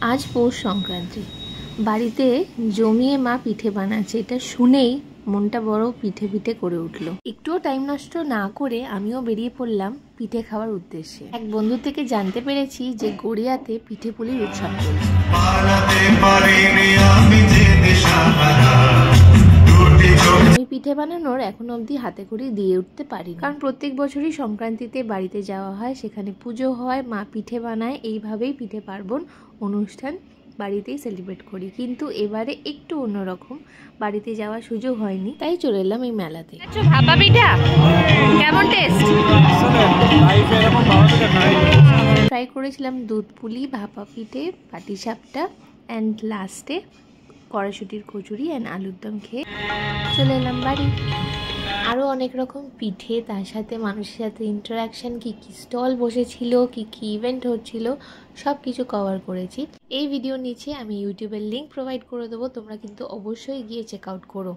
আজ পৌষ সংক্রান্তি, বাড়িতে জমিয়ে মা পিঠে বানাচ্ছে। এটা শুনেই মনটা বড় পিঠে পিঠে করে উঠলো। একটুও টাইম নষ্ট না করে আমিও বেরিয়ে পড়লাম পিঠে খাওয়ার উদ্দেশ্যে। এক বন্ধু থেকে জানতে পেরেছি যে গড়িয়াতে পিঠে পুলির উৎসব চলছে। আমি পিঠে বানানোর এখনো অবধি হাতে করে দিয়ে উঠতে পারি, কারণ প্রত্যেক বছরই সংক্রান্তিতে বাড়িতে যাওয়া হয়, সেখানে পুজো হয়, মা পিঠে বানায়, এইভাবেই পিঠে পার্বণ অনুষ্ঠান বাড়িতেই সেলিব্রেট করি। কিন্তু এবারে একটু অন্যরকম, বাড়িতে যাওয়ার সুযোগ হয়নি, তাই চলে এলাম এই মেলাতে। ভাপা পিঠা কেমন টেস্ট? ট্রাই করেছিলাম দুধ পুলি, ভাপা পিঠে, পাটিসাপটা অ্যান্ড লাস্টে কড়াইশুঁটির কচুরি অ্যান্ড আলুর দম খেয়ে চলে এলাম বাড়ি। আরও অনেক রকম পিঠে, তার সাথে মানুষের সাথে ইন্টারাকশান, কী কী স্টল বসেছিল, কী কী ইভেন্ট হচ্ছিল, সব কিছু কভার করেছি। এই ভিডিওর নিচে আমি ইউটিউবের লিঙ্ক প্রোভাইড করে দেবো, তোমরা কিন্তু অবশ্যই গিয়ে চেক আউট করো।